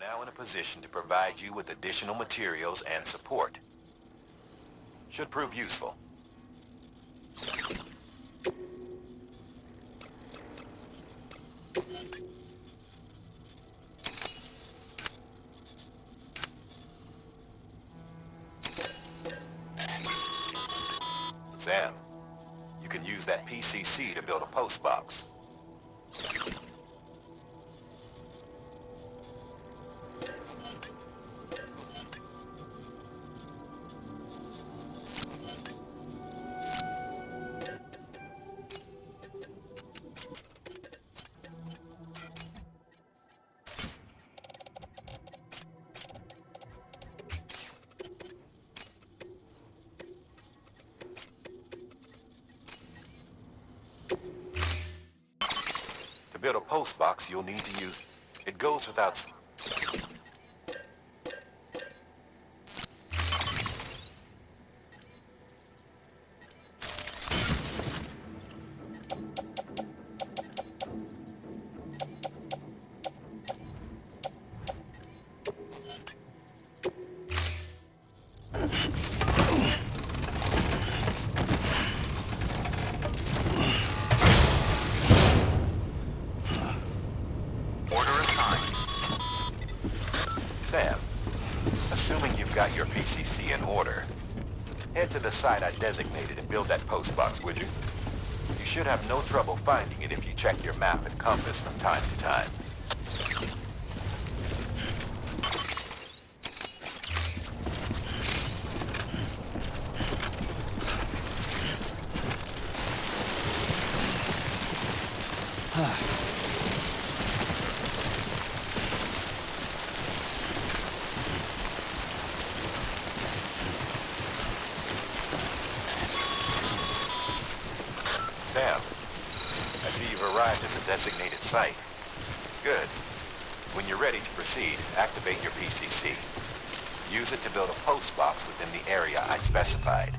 now in a position to provide you with additional materials and support. Should prove useful. Sam, you can use that PCC to build a post box. To build a post box, you'll need to use... It goes without... Sam, assuming you've got your PCC in order, head to the site I designated and build that post box, would you? You should have no trouble finding it if you check your map and compass from time to time. Sam, I see you've arrived at the designated site. Good. When you're ready to proceed, activate your PCC. Use it to build a post box within the area I specified.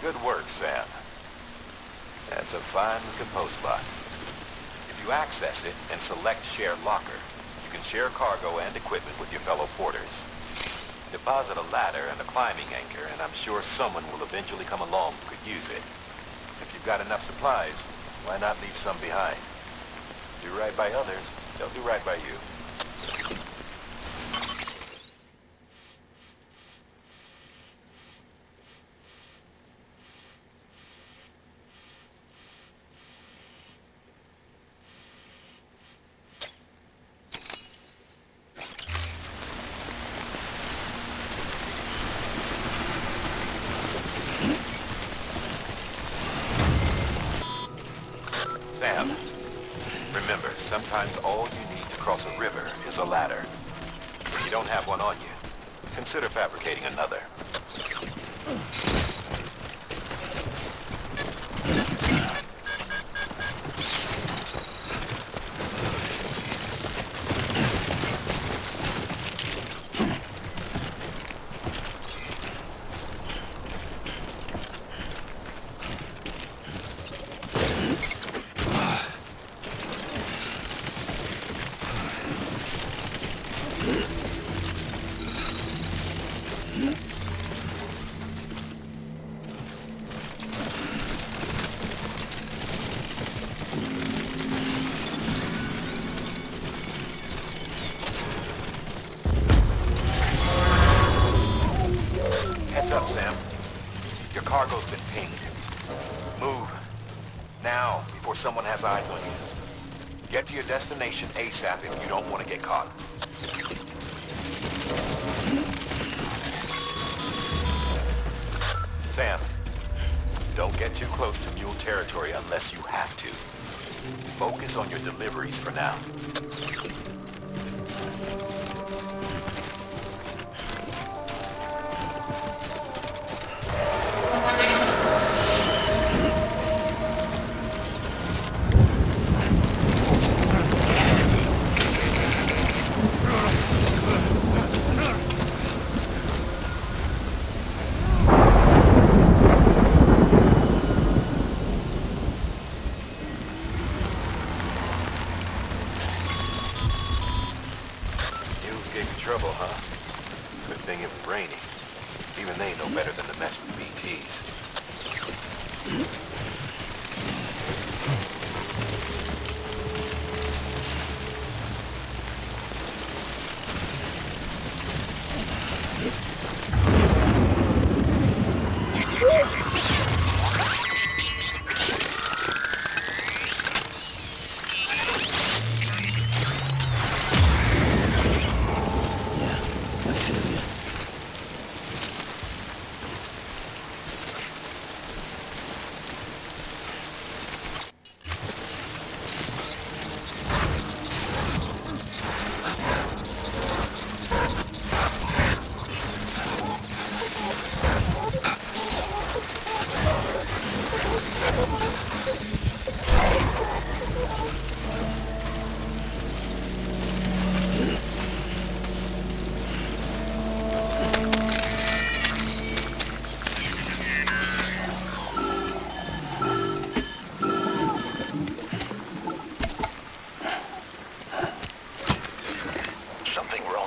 Good work, Sam. That's a fine-looking post box. If you access it and select Share Locker, you can share cargo and equipment with your fellow porters. Deposit a ladder and a climbing anchor, and I'm sure someone will eventually come along who could use it. If you've got enough supplies, why not leave some behind? Do right by others, they'll do right by you. Sam, remember, sometimes all you need to cross a river is a ladder. If you don't have one on you, consider fabricating another. someone has eyes on you. Get to your destination ASAP if you don't want to get caught. Sam, don't get too close to mule territory unless you have to. Focus on your deliveries for now. Trouble, huh? Good thing it was raining. Even they know better than to mess with BTs.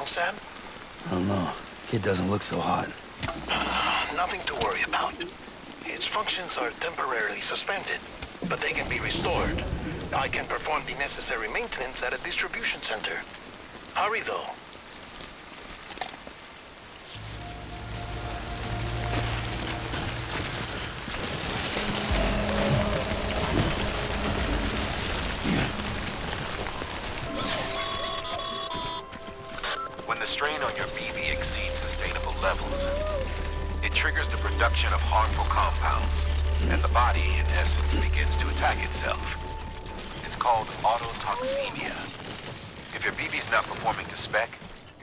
Sam? I don't know. Kid doesn't look so hot. Nothing to worry about. Its functions are temporarily suspended, but they can be restored. I can perform the necessary maintenance at a distribution center. Hurry, though. When the strain on your BB exceeds sustainable levels, it triggers the production of harmful compounds, and the body, in essence, begins to attack itself. It's called autotoxemia. If your BB's not performing to spec,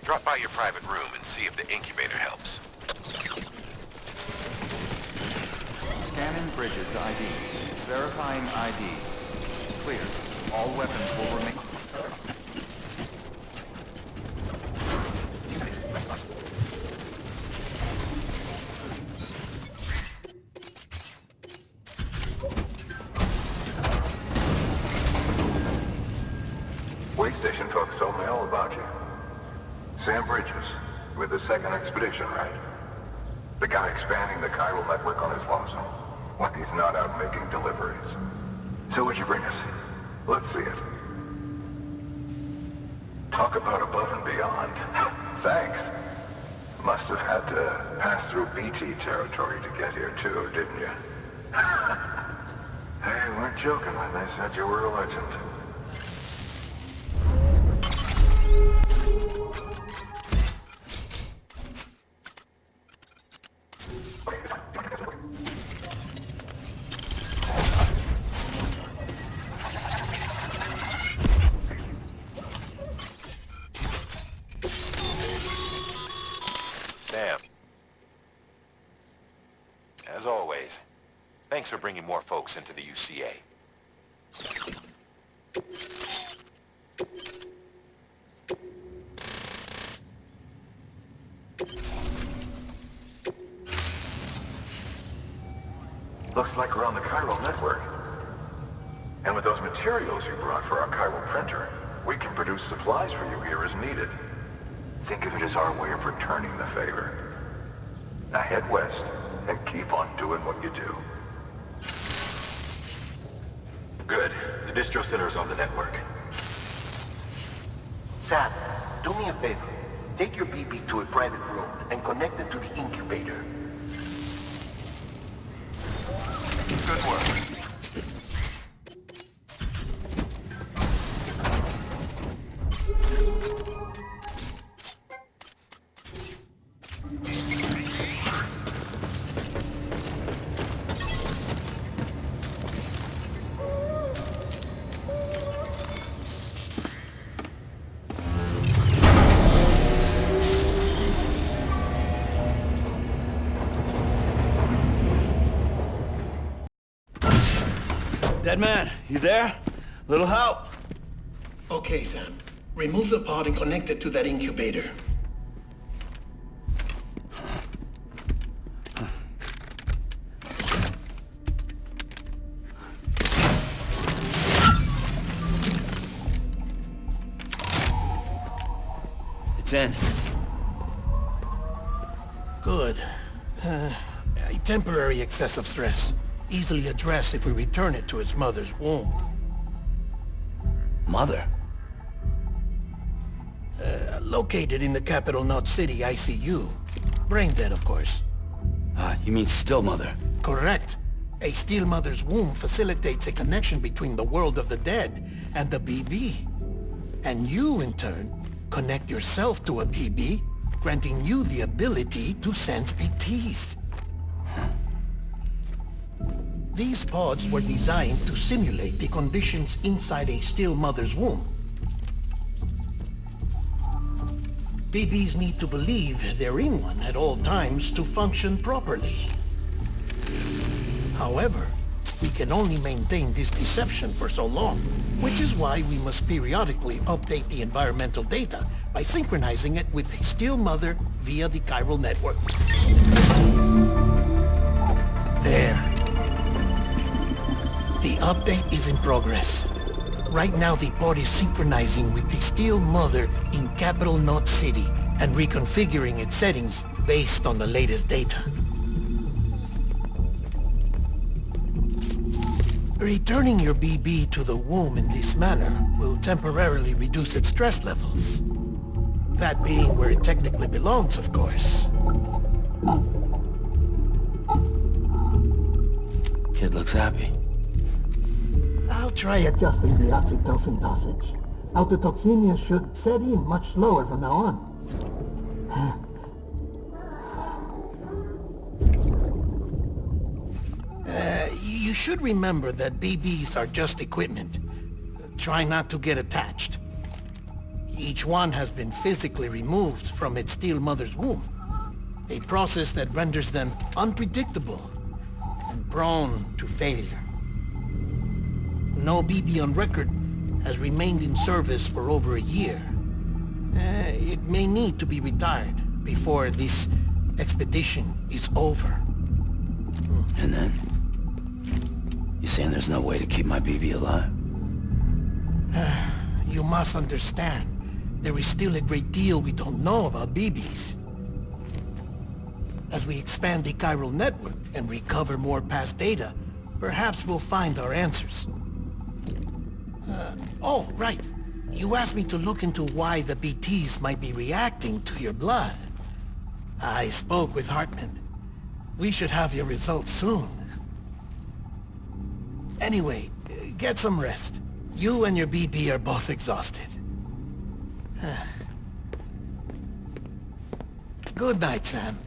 drop by your private room and see if the incubator helps. Scanning Bridges ID. Verifying ID. Clear. All weapons will remain... Way station folks told me all about you. Sam Bridges, with the second expedition, right? The guy expanding the chiral network on his lonesome. When he's not out making deliveries. So what'd you bring us? Let's see it. Talk about above and beyond. Thanks. Must have had to pass through BT territory to get here too, didn't you? They weren't joking when they said you were a legend. Sam. As always, thanks for bringing more folks into the UCA. Looks like we're on the chiral network. And with those materials you brought for our chiral printer, we can produce supplies for you here as needed. Think of it as our way of returning the favor. Now head west and keep on doing what you do. Good. The distro center is on the network. Sam, do me a favor. Take your BB to a private room and connect it to the incubator. Good work. Madman, you there? Little help? Okay, Sam. Remove the pod and connect it to that incubator. It's in. Good. A temporary excessive stress. Easily addressed if we return it to its mother's womb. Mother? Located in the capital Knot City ICU. Brain dead, of course. You mean still mother? Correct. A still mother's womb facilitates a connection between the world of the dead and the BB. And you, in turn, connect yourself to a BB, granting you the ability to sense BTs. These pods were designed to simulate the conditions inside a still mother's womb. BBs need to believe they're in one at all times to function properly. However, we can only maintain this deception for so long, which is why we must periodically update the environmental data by synchronizing it with a still mother via the chiral network. There. The update is in progress. Right now, the pod is synchronizing with the still mother in capital Knot City and reconfiguring its settings based on the latest data. Returning your BB to the womb in this manner will temporarily reduce its stress levels. That being where it technically belongs, of course. Kid looks happy. I'll try adjusting the oxytocin dosage. Autotoxemia should set in much slower from now on. You should remember that BBs are just equipment. Try not to get attached. Each one has been physically removed from its still mother's womb. A process that renders them unpredictable and prone to failure. No BB on record has remained in service for over a year. It may need to be retired before this expedition is over. And then? You saying there's no way to keep my BB alive? You must understand, there is still a great deal we don't know about BBs. As we expand the chiral network and recover more past data, perhaps we'll find our answers. Oh, right. You asked me to look into why the BTs might be reacting to your blood. I spoke with Hartman. We should have your results soon. Anyway, get some rest. You and your BB are both exhausted. Good night, Sam.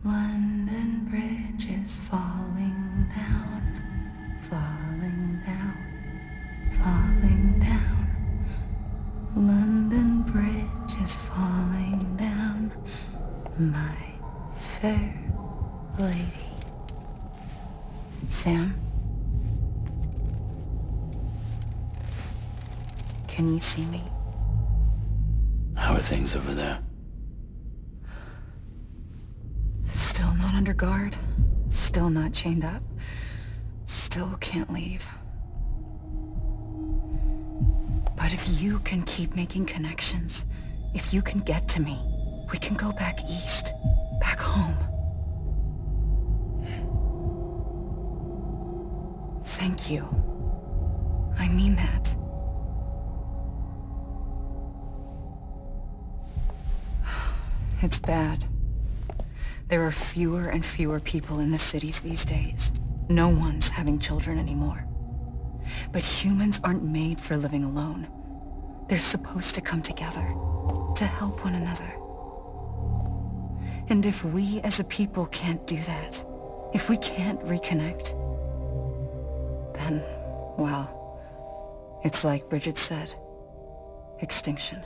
London Bridge is falling down, falling down, falling down. London Bridge is falling down, my fair lady. Sam? Can you see me? How are things over there? Still not under guard. Still not chained up. Still can't leave. But if you can keep making connections, if you can get to me, we can go back east, back home. Thank you. I mean that. It's bad. There are fewer and fewer people in the cities these days. No one's having children anymore. But humans aren't made for living alone. They're supposed to come together, to help one another. And if we as a people can't do that, if we can't reconnect, then, well, it's like Bridget said, extinction.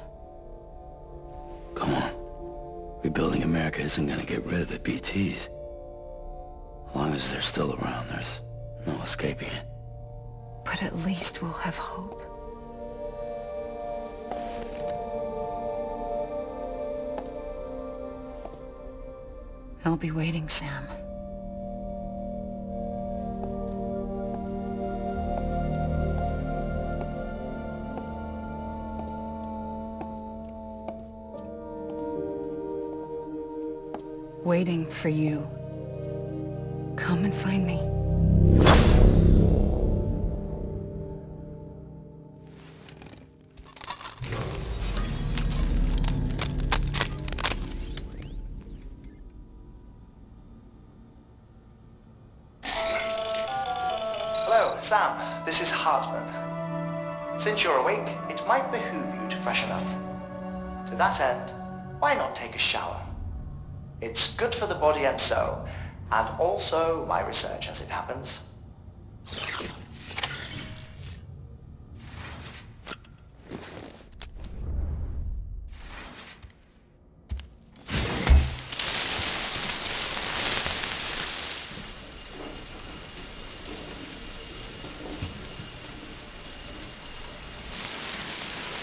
Come on. Rebuilding America isn't going to get rid of the BTs. As long as they're still around, there's no escaping it. But at least we'll have hope. I'll be waiting, Sam. Waiting for you. Come and find me. Hello, Sam. This is Hartman. Since you're awake, it might behoove you to freshen up. To that end, why not take a shower? It's good for the body and soul, and also my research as it happens.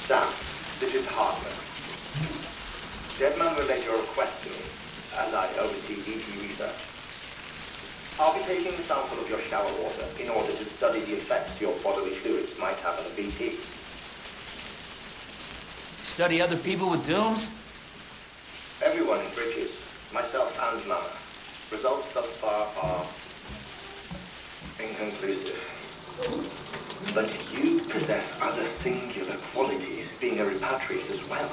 Sam, this is Hartman. Deadman relayed your request to me, as I oversee BT research. I'll be taking a sample of your shower water in order to study the effects your bodily fluids might have on a BT. Study other people with dooms? Everyone in Bridges, myself and Mama. Results thus far are inconclusive. But you possess other singular qualities, being a repatriate as well.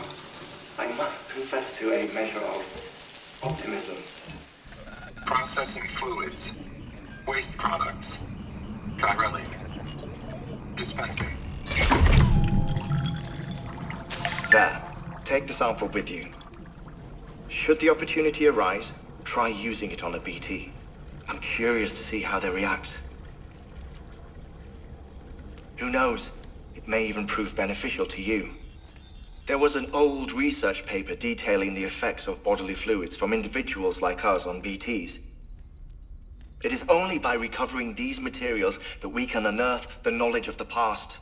I must confess to a measure of optimism. Processing fluids. Waste products. Chiralic. Dispensing. There. Take the sample with you. Should the opportunity arise, try using it on a BT. I'm curious to see how they react. Who knows? It may even prove beneficial to you. There was an old research paper detailing the effects of bodily fluids from individuals like us on BTs. It is only by recovering these materials that we can unearth the knowledge of the past.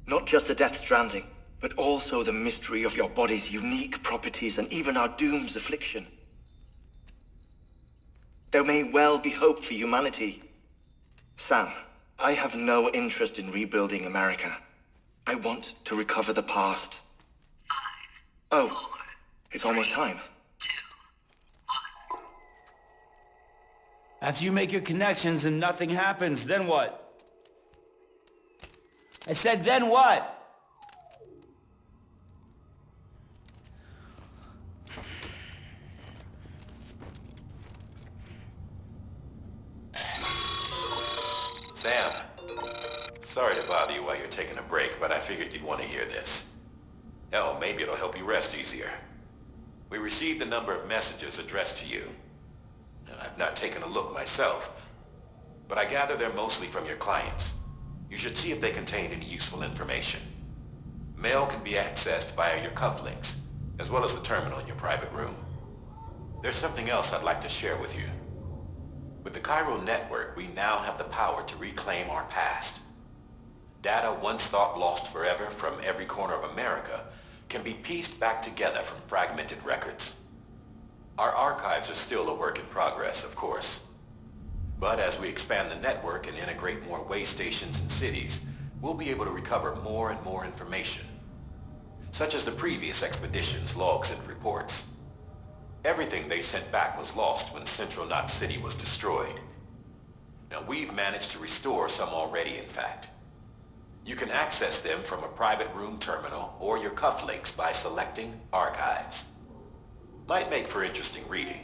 Not just the Death Stranding, but also the mystery of your body's unique properties and even our doom's affliction. There may well be hope for humanity. Sam, I have no interest in rebuilding America. I want to recover the past. 5, 4, oh, it's almost time. 2, 1. After you make your connections and nothing happens, then what? I said, then what? Sam, sorry to bother you while you're taking a break, but I figured you'd want to hear this. Hell, maybe it'll help you rest easier. We received a number of messages addressed to you. I've not taken a look myself, but I gather they're mostly from your clients. You should see if they contain any useful information. Mail can be accessed via your cufflinks, as well as the terminal in your private room. There's something else I'd like to share with you. With the Cairo network, we now have the power to reclaim our past. Data once thought lost forever from every corner of America can be pieced back together from fragmented records. Our archives are still a work in progress, of course. But as we expand the network and integrate more way stations and cities, we'll be able to recover more and more information, such as the previous expedition's logs and reports. Everything they sent back was lost when Central Knot City was destroyed. Now, we've managed to restore some already, in fact. You can access them from a private room terminal or your cufflinks by selecting Archives. Might make for interesting reading.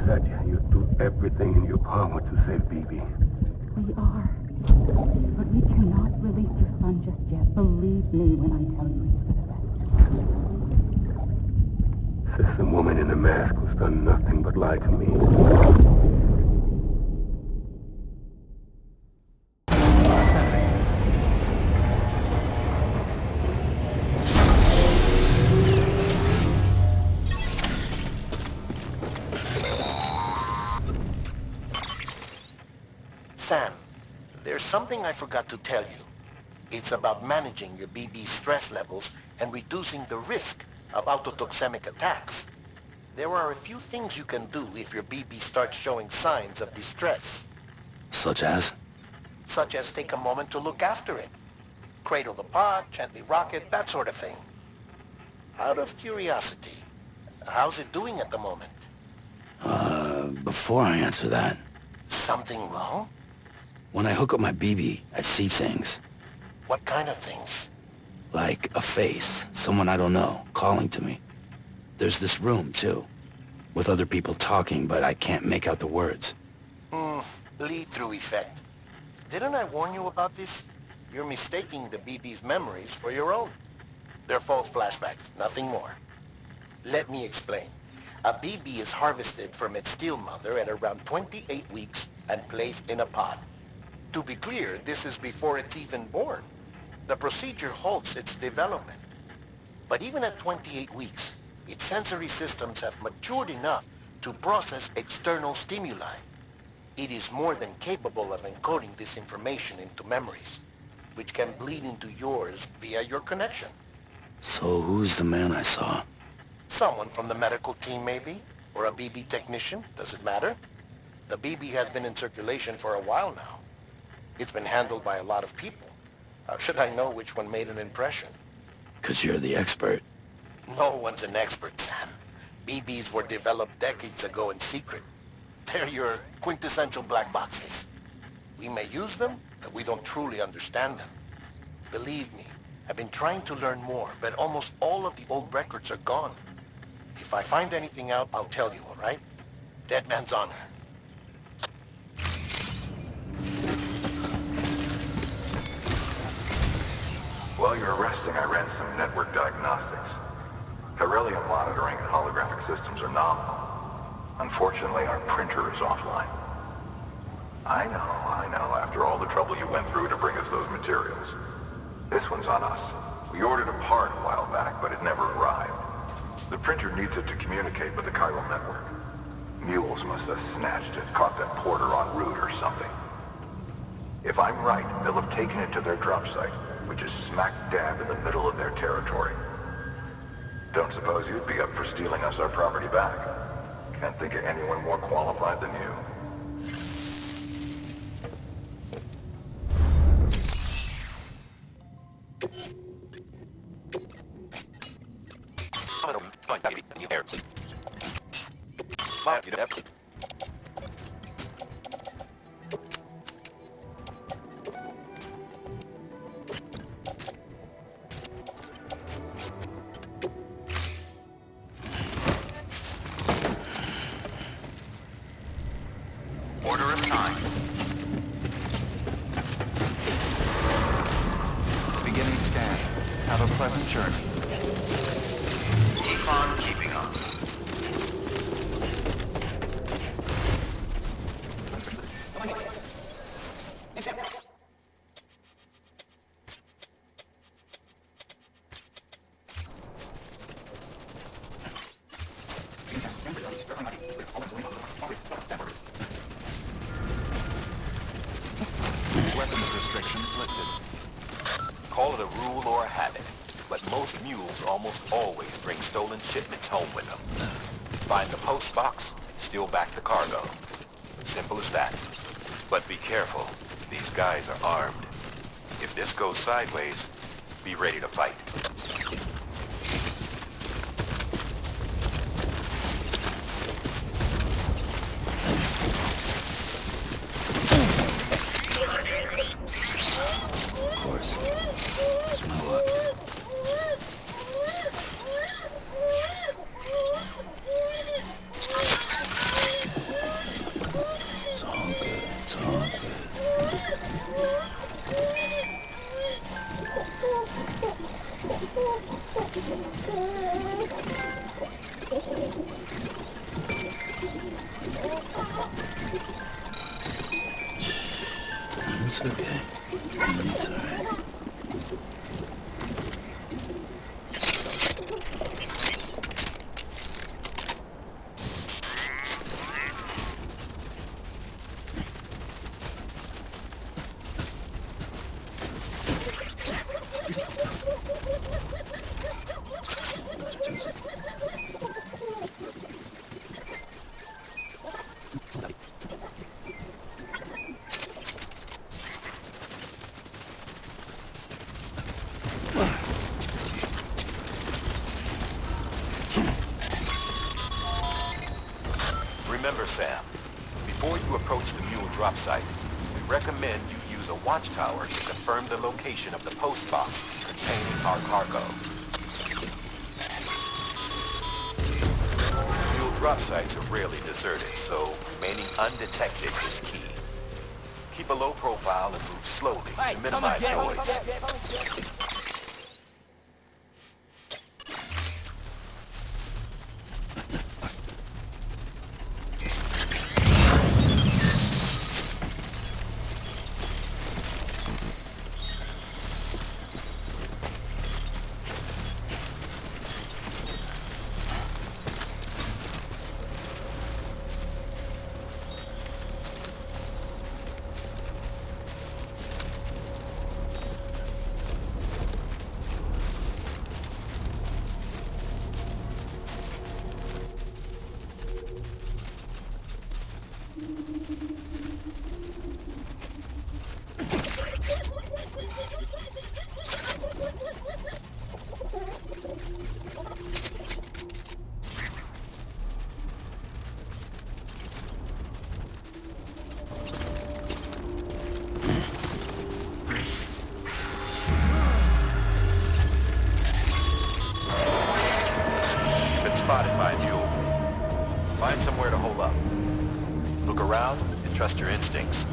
said you'd do everything in your power to save BB. We are. But we cannot release your son just yet. Believe me when I tell you he's for the best. This woman in the mask who's done nothing but lie to me. Sam, there's something I forgot to tell you. It's about managing your BB stress levels and reducing the risk of autotoxemic attacks. There are a few things you can do if your BB starts showing signs of distress. Such as? Such as take a moment to look after it. Cradle the pot, gently rock it, that sort of thing. Out of curiosity, how's it doing at the moment? Before I answer that, Something wrong? when I hook up my BB, I see things. What kind of things? Like a face, someone I don't know, calling to me. There's this room, too, with other people talking, but I can't make out the words. Lead-through effect. Didn't I warn you about this? You're mistaking the BB's memories for your own. They're false flashbacks, nothing more. Let me explain. A BB is harvested from its steel mother at around 28 weeks and placed in a pod. To be clear, this is before it's even born. The procedure halts its development. But even at 28 weeks, its sensory systems have matured enough to process external stimuli. It is more than capable of encoding this information into memories, which can bleed into yours via your connection. So who's the man I saw? Someone from the medical team, maybe? Or a BB technician? Does it matter? The BB has been in circulation for a while now. It's been handled by a lot of people. How should I know which one made an impression? 'Cause you're the expert. No one's an expert, Sam. BBs were developed decades ago in secret. They're your quintessential black boxes. We may use them, but we don't truly understand them. Believe me, I've been trying to learn more, but almost all of the old records are gone. If I find anything out, I'll tell you, all right? Dead man's honor. While you're resting, I ran some network diagnostics. Beryllium monitoring and holographic systems are nominal. Unfortunately, our printer is offline. I know, after all the trouble you went through to bring us those materials. This one's on us. We ordered a part a while back, but it never arrived. The printer needs it to communicate with the chiral network. Mules must have snatched it, caught that porter en route or something. If I'm right, they'll have taken it to their drop site, which is smack dab in the middle of their territory. Don't suppose you'd be up for stealing us our property back? Can't think of anyone more qualified than you. Order assigned. Beginning scan. Have a pleasant journey. Keep on keeping on. Weapons restrictions lifted. Call it a rule or a habit, but most mules almost always bring stolen shipments home with them. Find the post box, steal back the cargo. Simple as that. But be careful. These guys are armed. If this goes sideways, be ready to fight. Of course. It's my luck. okay. It's all right. Remember, Sam, before you approach the mule drop site, we recommend you use a watchtower to confirm the location of the post box containing our cargo. Mule drop sites are rarely deserted, so remaining undetected is key. Keep a low profile and move slowly to minimize noise. Spotted by a mule. Find somewhere to hole up. Look around and trust your instincts.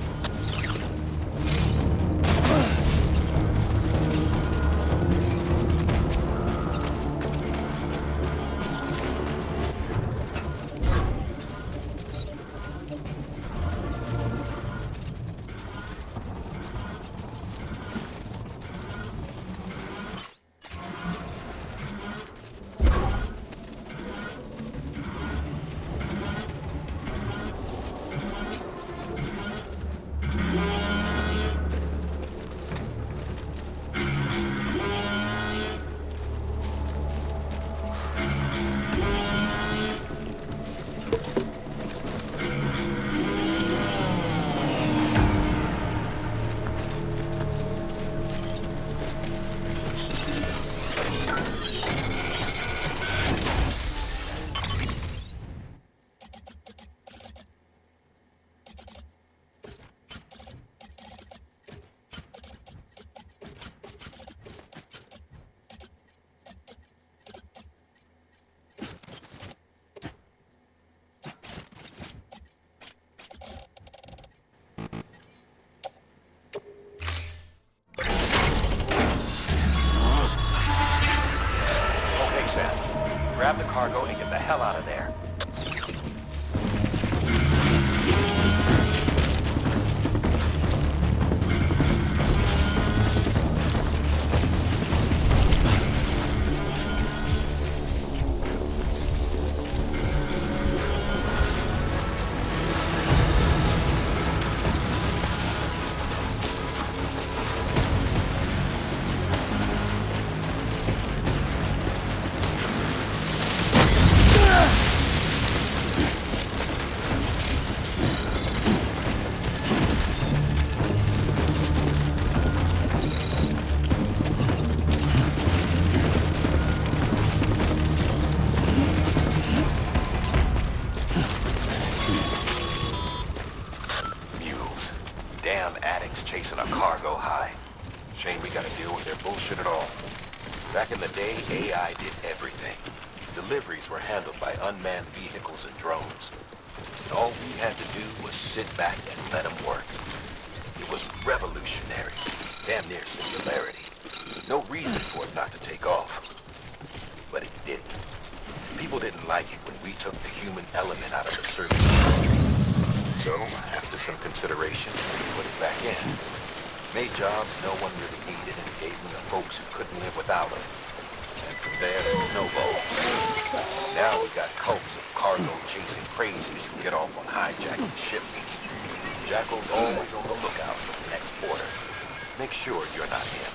Grab the cargo and get the hell out of there. Chasing a cargo high. Shame we gotta deal with their bullshit at all. Back in the day, AI did everything. Deliveries were handled by unmanned vehicles and drones. And all we had to do was sit back and let them work. It was revolutionary, damn near singularity. No reason for it not to take off. But it didn't. People didn't like it when we took the human element out of the service industry. So, after some consideration, we put it back in. Made jobs no one really needed and gave them to folks who couldn't live without them. And from there, it snowballed. Now we got cults of cargo-chasing crazies who get off on hijacking shipments. Jackal's always on the lookout for the next order. Make sure you're not him.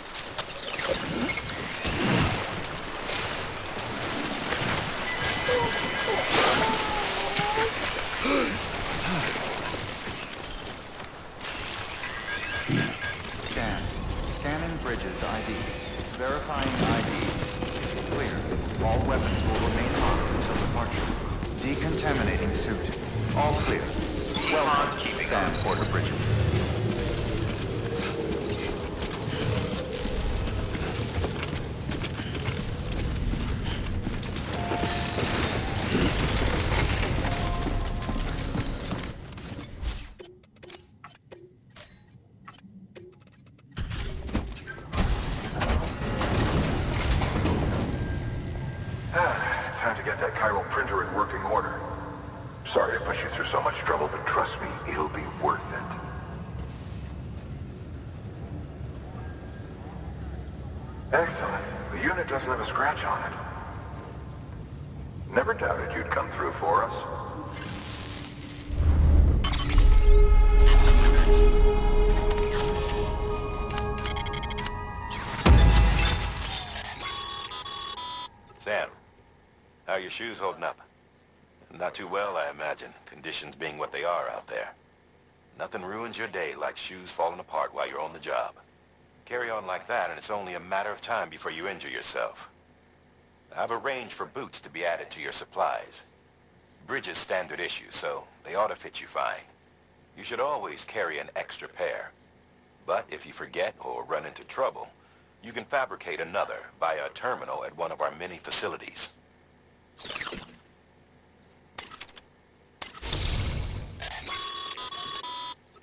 Scanning Bridges ID. Verifying ID. Clear. All weapons will remain locked until departure. Decontaminating suit. All clear. Welcome, Sam Porter Bridges. Time to get that chiral printer in working order. Sorry to push you through so much trouble, but trust me, it'll be worth it. Excellent. The unit doesn't have a scratch on it. Never doubted you'd come through for us. Sam, how are your shoes holding up? Not too well, I imagine, conditions being what they are out there. Nothing ruins your day like shoes falling apart while you're on the job. Carry on like that, and it's only a matter of time before you injure yourself. I've arranged for boots to be added to your supplies. Bridges standard issue, so they ought to fit you fine. You should always carry an extra pair. But if you forget or run into trouble, you can fabricate another via a terminal at one of our many facilities.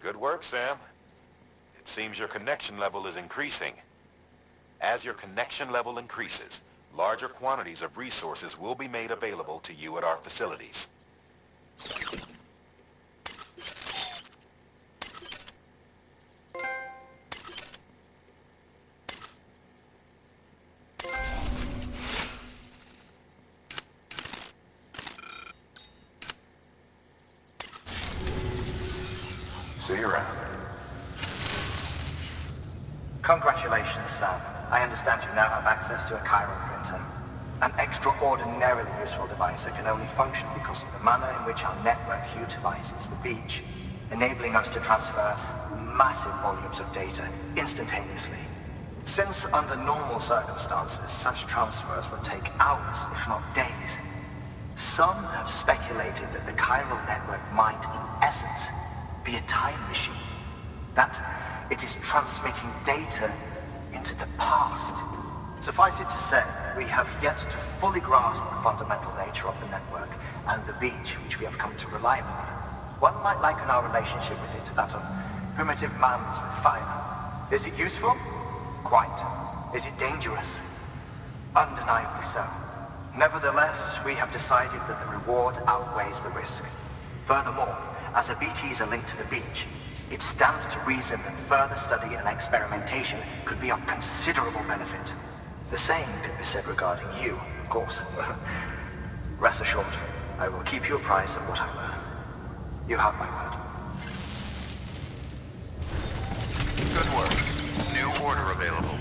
Good work, Sam. It seems your connection level is increasing. As your connection level increases, larger quantities of resources will be made available to you at our facilities. See you around. Congratulations, Sam. I understand you now have access to a chiral printer. An extraordinarily useful device that can only function because of the manner in which our network utilizes the beach, enabling us to transfer massive volumes of data instantaneously. Since under normal circumstances, such transfers would take hours, if not days, some have speculated that the chiral network might, in essence, be a time machine. That it is transmitting data into the past. Suffice it to say, we have yet to fully grasp the fundamental nature of the network and the beach which we have come to rely upon. One might liken our relationship with it to that of primitive mans with fire. Is it useful? Quite. Is it dangerous? Undeniably so. Nevertheless, we have decided that the reward outweighs the risk. Furthermore, as the BTs are linked to the beach, it stands to reason that further study and experimentation could be of considerable benefit. The same could be said regarding you, of course. Rest assured, I will keep you apprised of what I learn. You have my word. Good work. New order available.